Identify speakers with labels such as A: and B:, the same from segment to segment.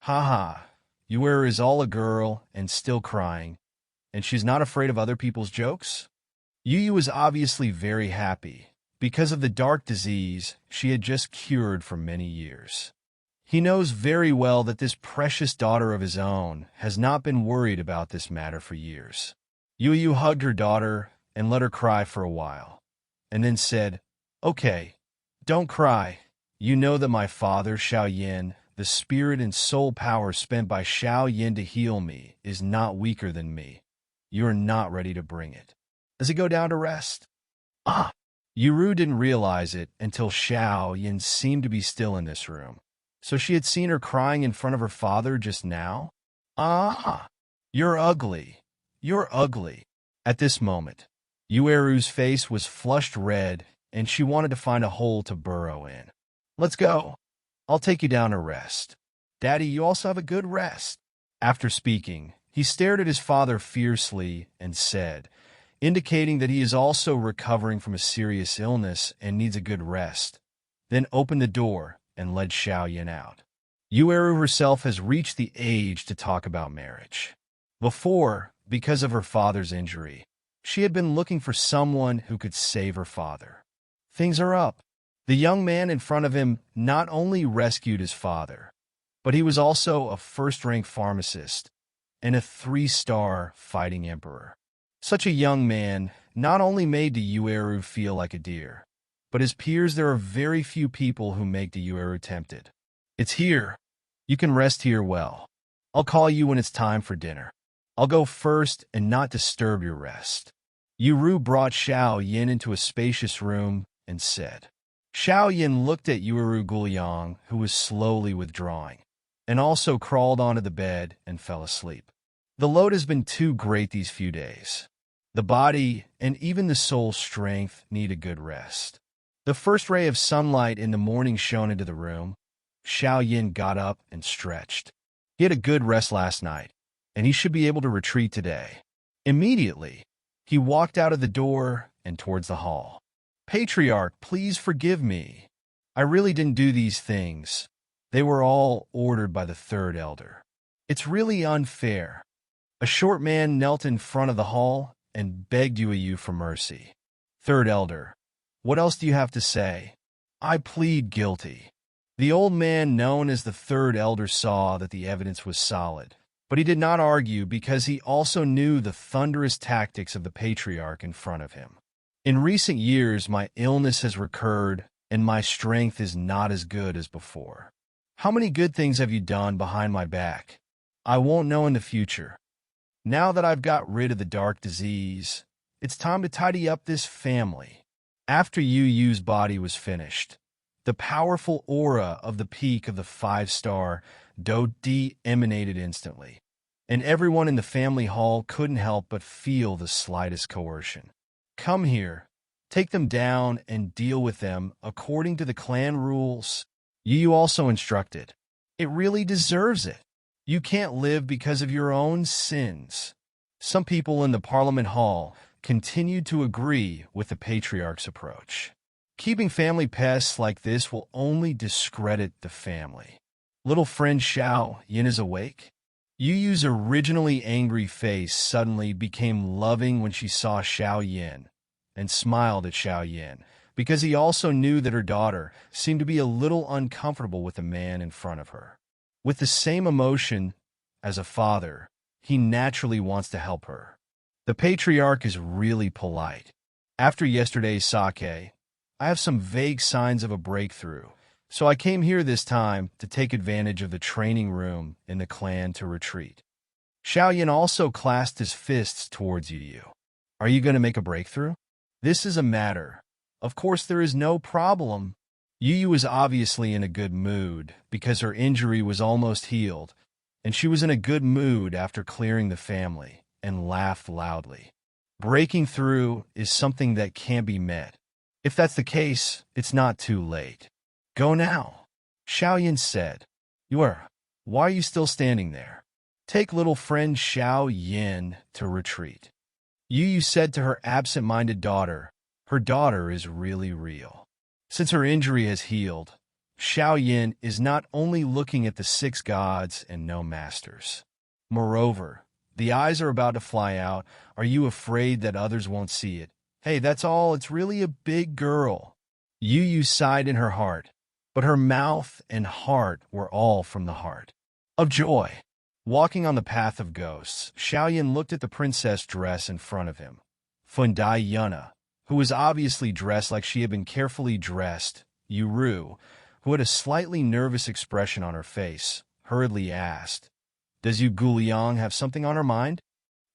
A: Haha, Yuer is all a girl and still crying, and she's not afraid of other people's jokes? Yu was obviously very happy because of the dark disease she had just cured for many years. He knows very well that this precious daughter of his own has not been worried about this matter for years. Yu hugged her daughter and let her cry for a while, and then said, "Okay, don't cry. You know that my father, Xiao Yin, the spirit and soul power spent by Xiao Yin to heal me, is not weaker than me. You are not ready to bring it. Does it go down to rest?" Ah! Yuru didn't realize it until Xiao Yin seemed to be still in this room. So she had seen her crying in front of her father just now? Ah! You're ugly. You're ugly. At this moment, Yueru's face was flushed red, and she wanted to find a hole to burrow in. "Let's go. I'll take you down to rest. Daddy, you also have a good rest." After speaking, he stared at his father fiercely and said, indicating that he is also recovering from a serious illness and needs a good rest, then opened the door and led Xiao Yin out. Yueru herself has reached the age to talk about marriage. Before, because of her father's injury, she had been looking for someone who could save her father. Things are up. The young man in front of him not only rescued his father, but he was also a first-rank pharmacist and a 3-star fighting emperor. Such a young man not only made the Yueru feel like a deer, but his peers there are very few people who make the Yueru tempted. "It's here. You can rest here well. I'll call you when it's time for dinner. I'll go first and not disturb your rest." Yuru brought Xiao Yin into a spacious room and said. Xiao Yin looked at Yueru Guliang, who was slowly withdrawing, and also crawled onto the bed and fell asleep. The load has been too great these few days. The body and even the soul's strength need a good rest. The first ray of sunlight in the morning shone into the room. Xiao Yin got up and stretched. He had a good rest last night, and he should be able to retreat today. Immediately, he walked out of the door and towards the hall. "Patriarch, please forgive me. I really didn't do these things. They were all ordered by the third elder. It's really unfair." A short man knelt in front of the hall and begged Yu for mercy. "Third elder, what else do you have to say?" "I plead guilty." The old man known as the third elder saw that the evidence was solid, but he did not argue because he also knew the thunderous tactics of the patriarch in front of him. "In recent years, my illness has recurred, and my strength is not as good as before. How many good things have you done behind my back? I won't know in the future. Now that I've got rid of the dark disease, it's time to tidy up this family." After Yu's body was finished, the powerful aura of the peak of the 5-star Do-Di emanated instantly, and everyone in the family hall couldn't help but feel the slightest coercion. "Come here, take them down and deal with them according to the clan rules," Yu also instructed. "It really deserves it. You can't live because of your own sins." Some people in the Parliament Hall continued to agree with the patriarch's approach. Keeping family pests like this will only discredit the family. Little friend Xiao Yin is awake? Yu's originally angry face suddenly became loving when she saw Xiao Yin and smiled at Xiao Yin because he also knew that her daughter seemed to be a little uncomfortable with the man in front of her. With the same emotion as a father, he naturally wants to help her. The patriarch is really polite. "After yesterday's sake, I have some vague signs of a breakthrough, so I came here this time to take advantage of the training room in the clan to retreat." Xiao Yin also clasped his fists towards Yu. "Are you going to make a breakthrough?" "This is a matter. Of course there is no problem." Yu was obviously in a good mood because her injury was almost healed, and she was in a good mood after clearing the family, and laughed loudly. Breaking through is something that can't be met. If that's the case, it's not too late. "Go now," Xiao Yin said. Why are you still standing there? Take little friend Xiao Yin to retreat." Yu said to her absent-minded daughter, her daughter is really real. Since her injury has healed, Xiao Yin is not only looking at the 6 gods and no masters. Moreover, the eyes are about to fly out. Are you afraid that others won't see it? Hey, that's all. It's really a big girl. Yu sighed in her heart, but her mouth and heart were all from the heart of joy. Walking on the path of ghosts, Xiaoyan looked at the princess dress in front of him. Fundai Yuna, who was obviously dressed like she had been carefully dressed, Yuru, who had a slightly nervous expression on her face, hurriedly asked, "Does Yu Guliang have something on her mind?"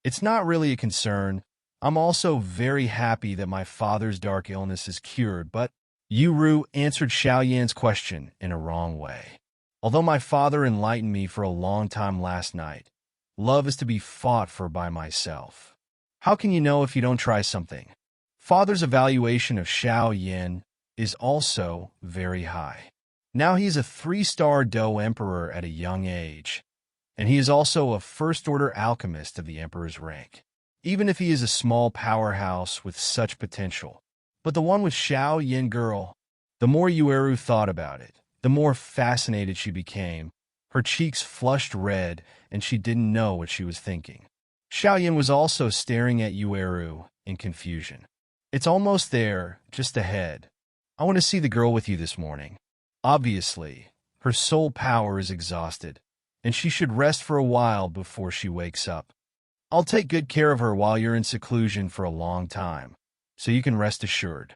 A: "It's not really a concern. I'm also very happy that my father's dark illness is cured, but..." Yuru answered Xiaoyan's question in a wrong way. "Although my father enlightened me for a long time last night, love is to be fought for by myself. How can you know if you don't try something?" Father's evaluation of Xiao Yin is also very high. Now he is a 3-star Dou Emperor at a young age, and he is also a first-order alchemist of the Emperor's rank. Even if he is a small powerhouse with such potential. But the one with Xiao Yin girl, the more Yueru thought about it, the more fascinated she became. Her cheeks flushed red, and she didn't know what she was thinking. Xiao Yin was also staring at Yueru in confusion. "It's almost there, just ahead. I want to see the girl with you this morning." Obviously, her soul power is exhausted, and she should rest for a while before she wakes up. "I'll take good care of her while you're in seclusion for a long time, so you can rest assured."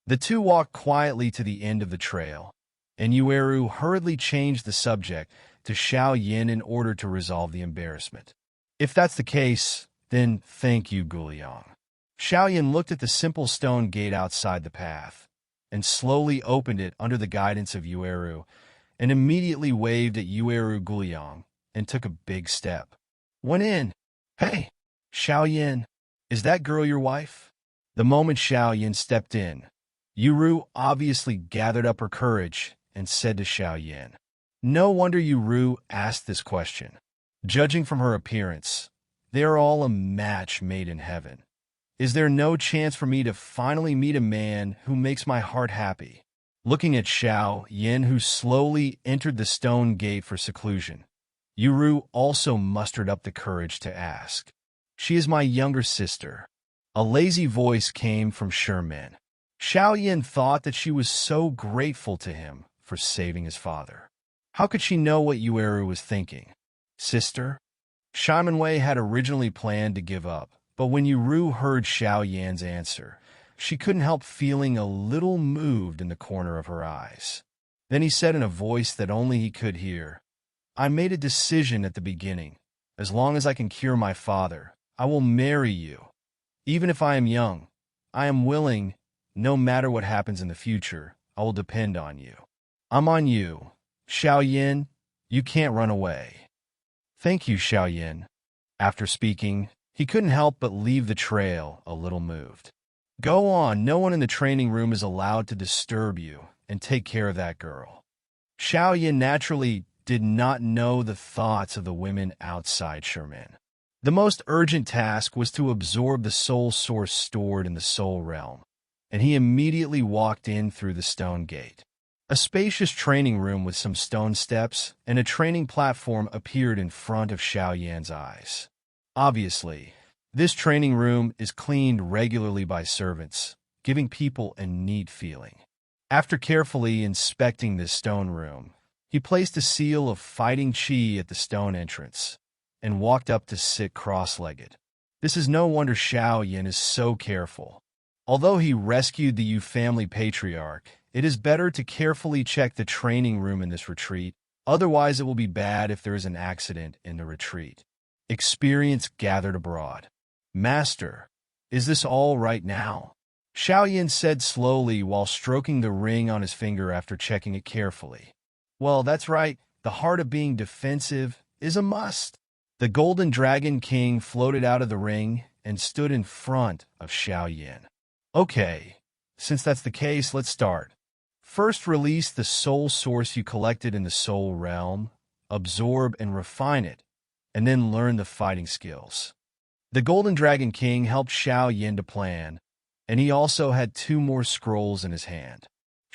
A: The two walked quietly to the end of the trail, and Yueru hurriedly changed the subject to Xiao Yin in order to resolve the embarrassment. "If that's the case, then thank you, Guliang." Xiao Yin looked at the simple stone gate outside the path, and slowly opened it under the guidance of Yueru, and immediately waved at Yueru Guliang, and took a big step. Went in. "Hey, Xiao Yin, is that girl your wife?" The moment Xiao Yin stepped in, Yuru obviously gathered up her courage and said to Xiao Yin. No wonder Yuru asked this question. Judging from her appearance, they are all a match made in heaven. Is there no chance for me to finally meet a man who makes my heart happy? Looking at Xiao Yin, who slowly entered the stone gate for seclusion, Yuru also mustered up the courage to ask. "She is my younger sister." A lazy voice came from Sherman. Xiao Yin thought that she was so grateful to him for saving his father. How could she know what Yueru was thinking? Sister? Shimanwei had originally planned to give up, but when Yuru heard Xiao Yan's answer, she couldn't help feeling a little moved in the corner of her eyes. Then he said in a voice that only he could hear, "I made a decision at the beginning. As long as I can cure my father, I will marry you. Even if I am young, I am willing. No matter what happens in the future, I will depend on you. I'm on you. Xiao Yin, you can't run away." "Thank you, Xiao Yin." After speaking, he couldn't help but leave the trail a little moved. "Go on, no one in the training room is allowed to disturb you, and take care of that girl." Xiao Yin naturally did not know the thoughts of the women outside Sherman. The most urgent task was to absorb the soul source stored in the soul realm, and he immediately walked in through the stone gate. A spacious training room with some stone steps and a training platform appeared in front of Xiao Yan's eyes. Obviously, this training room is cleaned regularly by servants, giving people a neat feeling. After carefully inspecting this stone room, he placed a seal of fighting chi at the stone entrance and walked up to sit cross-legged. This is no wonder Xiao Yin is so careful. Although he rescued the Yu family patriarch, it is better to carefully check the training room in this retreat, otherwise it will be bad if there is an accident in the retreat. Experience gathered abroad. "Master, is this all right now?" Xiao Yin said slowly while stroking the ring on his finger after checking it carefully. "Well, that's right. The heart of being defensive is a must." The Golden Dragon King floated out of the ring and stood in front of Xiao Yin. "Okay, since that's the case, let's start. First, release the soul source you collected in the soul realm, absorb and refine it, and then learn the fighting skills." The Golden Dragon King helped Xiao Yin to plan, and he also had 2 more scrolls in his hand.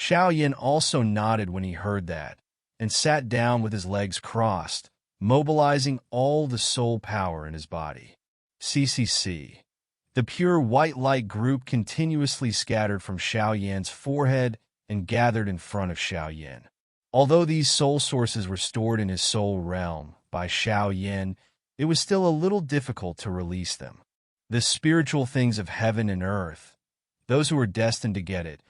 A: Xiao Yin also nodded when he heard that, and sat down with his legs crossed, mobilizing all the soul power in his body. CCC. The pure white light group continuously scattered from Xiao Yan's forehead and gathered in front of Xiao Yan. Although these soul sources were stored in his soul realm by Xiao Yan, it was still a little difficult to release them. The spiritual things of heaven and earth, those who are destined to get it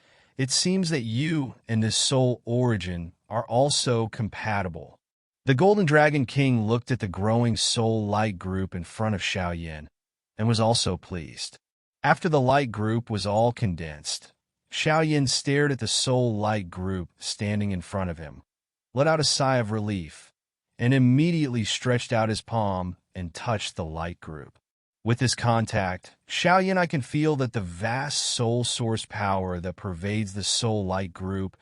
A: seems that you and this soul origin are also compatible. The Golden Dragon King looked at the growing soul light group in front of Xiao Yan and was also pleased. After the light group was all condensed, Xiao Yan stared at the soul light group standing in front of him, let out a sigh of relief, and immediately stretched out his palm and touched the light group. With this contact, Xiao Yan, I can feel that the vast soul source power that pervades the soul light group,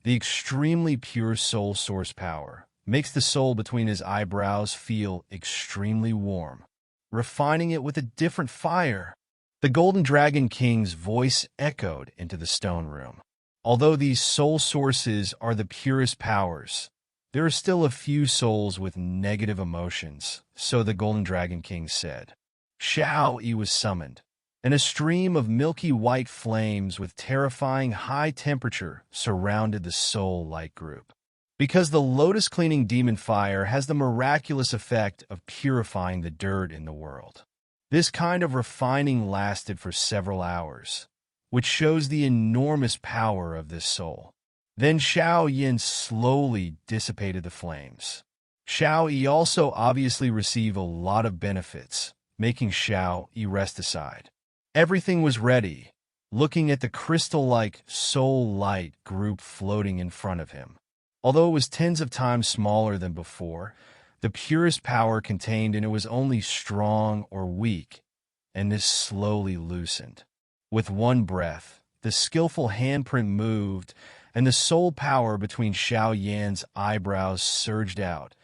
A: the extremely pure soul source power, makes the soul between his eyebrows feel extremely warm, refining it with a different fire. The Golden Dragon King's voice echoed into the stone room. Although these soul sources are the purest powers, there are still a few souls with negative emotions, so the Golden Dragon King said. Xiao Yi was summoned, and a stream of milky white flames with terrifying high temperature surrounded the soul light group. Because the lotus cleaning demon fire has the miraculous effect of purifying the dirt in the world. This kind of refining lasted for several hours, which shows the enormous power of this soul. Then Xiao Yin slowly dissipated the flames. Xiao Yi also obviously received a lot of benefits, making Xiao Yi rest aside. Everything was ready, looking at the crystal-like soul light group floating in front of him. Although it was tens of times smaller than before, the purest power contained in it was only strong or weak, and this slowly loosened. With one breath, the skillful handprint moved, and the soul power between Xiao Yan's eyebrows surged out,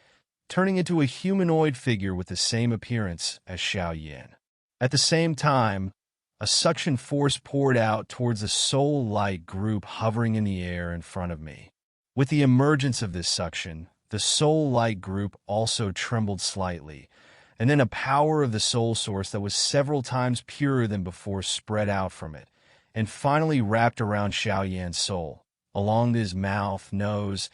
A: turning into a humanoid figure with the same appearance as Xiao Yan. At the same time, a suction force poured out towards the soul light group hovering in the air in front of me. With the emergence of this suction, the soul light group also trembled slightly, and then a power of the soul source that was several times purer than before spread out from it, and finally wrapped around Xiao Yan's soul, along his mouth, nose,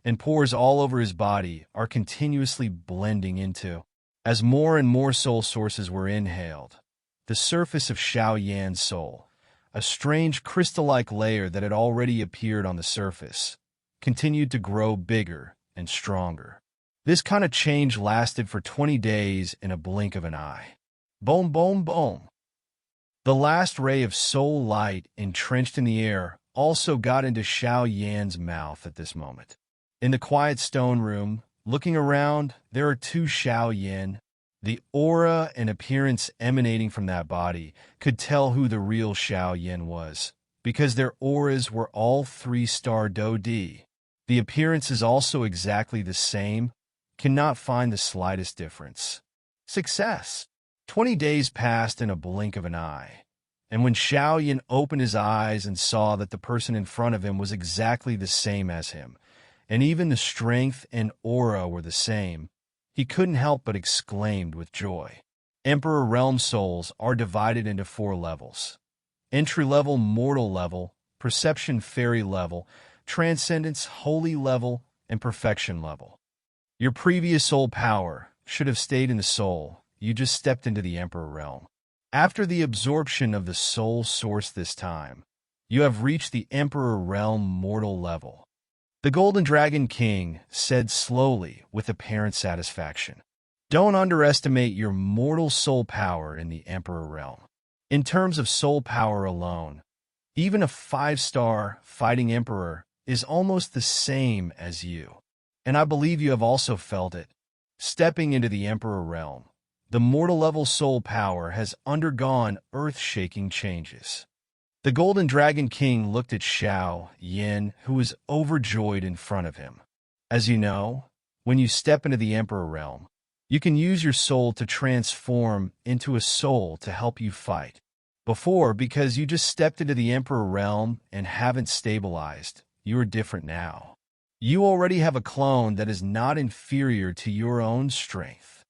A: and pores all over his body are continuously blending into. As more and more soul sources were inhaled, the surface of Xiao Yan's soul, a strange crystal-like layer that had already appeared on the surface, continued to grow bigger and stronger. This kind of change lasted for 20 days in a blink of an eye. Boom, boom, boom. The last ray of soul light entrenched in the air also got into Xiao Yan's mouth at this moment. In the quiet stone room, looking around, there are two Xiao Yan. The aura and appearance emanating from that body could tell who the real Xiao Yan was, because their auras were all 3-star Do D. The appearance is also exactly the same, cannot find the slightest difference. Success! 20 days passed in a blink of an eye, and when Xiao Yan opened his eyes and saw that the person in front of him was exactly the same as him, and even the strength and aura were the same, he couldn't help but exclaimed with joy. Emperor Realm souls are divided into 4 levels. Entry-level mortal level, perception fairy level, transcendence holy level, and perfection level. Your previous soul power should have stayed in the soul. You just stepped into the Emperor Realm. After the absorption of the soul source this time, you have reached the Emperor Realm mortal level. The Golden Dragon King said slowly with apparent satisfaction. Don't underestimate your mortal soul power in the Emperor Realm. In terms of soul power alone, even a 5-star fighting Emperor is almost the same as you. And I believe you have also felt it. Stepping into the Emperor Realm, the mortal level soul power has undergone earth-shaking changes. The Golden Dragon King looked at Xiao Yin, who was overjoyed in front of him. As you know, when you step into the Emperor Realm, you can use your soul to transform into a soul to help you fight. Before, because you just stepped into the Emperor Realm and haven't stabilized, you are different now. You already have a clone that is not inferior to your own strength.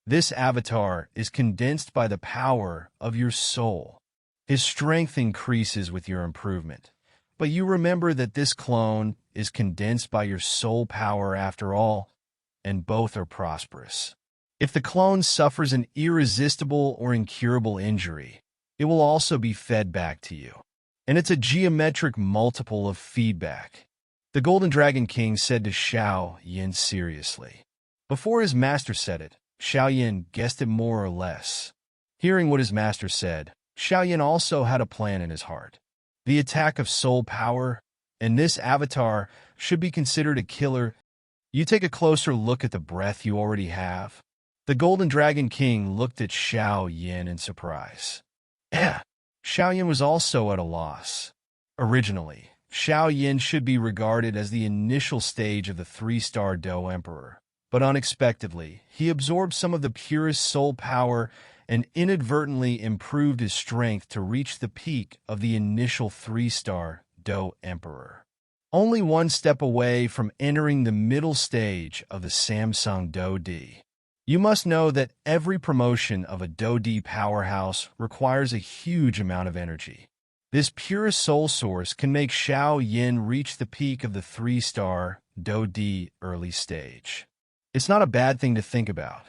A: This avatar is condensed by the power of your soul. His strength increases with your improvement, but you remember that this clone is condensed by your soul power after all, and both are prosperous. If the clone suffers an irresistible or incurable injury, it will also be fed back to you. And it's a geometric multiple of feedback. The Golden Dragon King said to Xiao Yin seriously. Before his master said it, Xiao Yin guessed it more or less. Hearing what his master said, Xiao Yin also had a plan in his heart. The attack of soul power, and this avatar should be considered a killer. You take a closer look at the breath you already have. The Golden Dragon King looked at Xiao Yin in surprise. Xiao Yin was also at a loss. Originally, Xiao Yin should be regarded as the initial stage of the 3-star Do Emperor, but unexpectedly, he absorbed some of the purest soul power and inadvertently improved his strength to reach the peak of the initial 3-star Do Emperor. Only one step away from entering the middle stage of the Samsung Do D. You must know that every promotion of a Do D powerhouse requires a huge amount of energy. This purest soul source can make Xiao Yin reach the peak of the 3-star Do D early stage. It's not a bad thing to think about.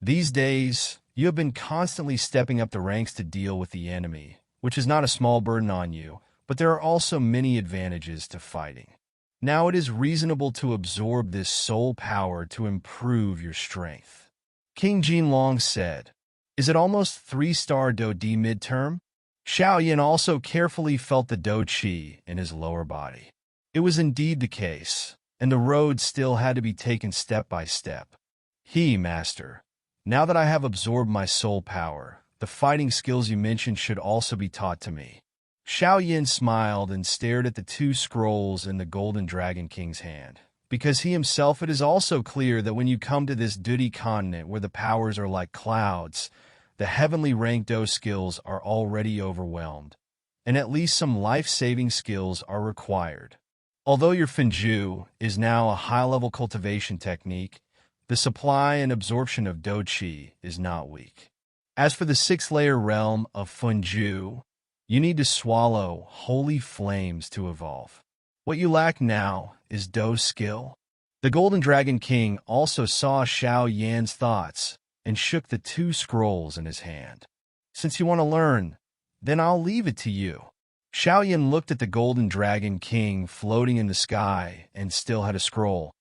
A: These days, you have been constantly stepping up the ranks to deal with the enemy, which is not a small burden on you, but there are also many advantages to fighting. Now it is reasonable to absorb this soul power to improve your strength. King Jinlong said, "Is it almost 3-star Do D midterm?" Xiao Yin also carefully felt the Do Qi in his lower body. It was indeed the case, and the road still had to be taken step by step. Master, now that I have absorbed my soul power, the fighting skills you mentioned should also be taught to me. Xiao Yin smiled and stared at the 2 scrolls in the Golden Dragon King's hand. Because he himself, it is also clear that when you come to this Dudi continent where the powers are like clouds, the heavenly ranked Do skills are already overwhelmed, and at least some life-saving skills are required. Although your Fenju is now a high-level cultivation technique, the supply and absorption of Do Qi is not weak. As for the 6th-layer realm of Fenju, you need to swallow holy flames to evolve. What you lack now is Do skill. The Golden Dragon King also saw Xiao Yan's thoughts and shook the 2 scrolls in his hand. Since you want to learn, then I'll leave it to you. Xiao Yan looked at the Golden Dragon King floating in the sky and still had a scroll,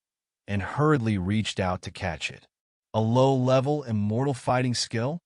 A: and hurriedly reached out to catch it. A low-level immortal fighting skill?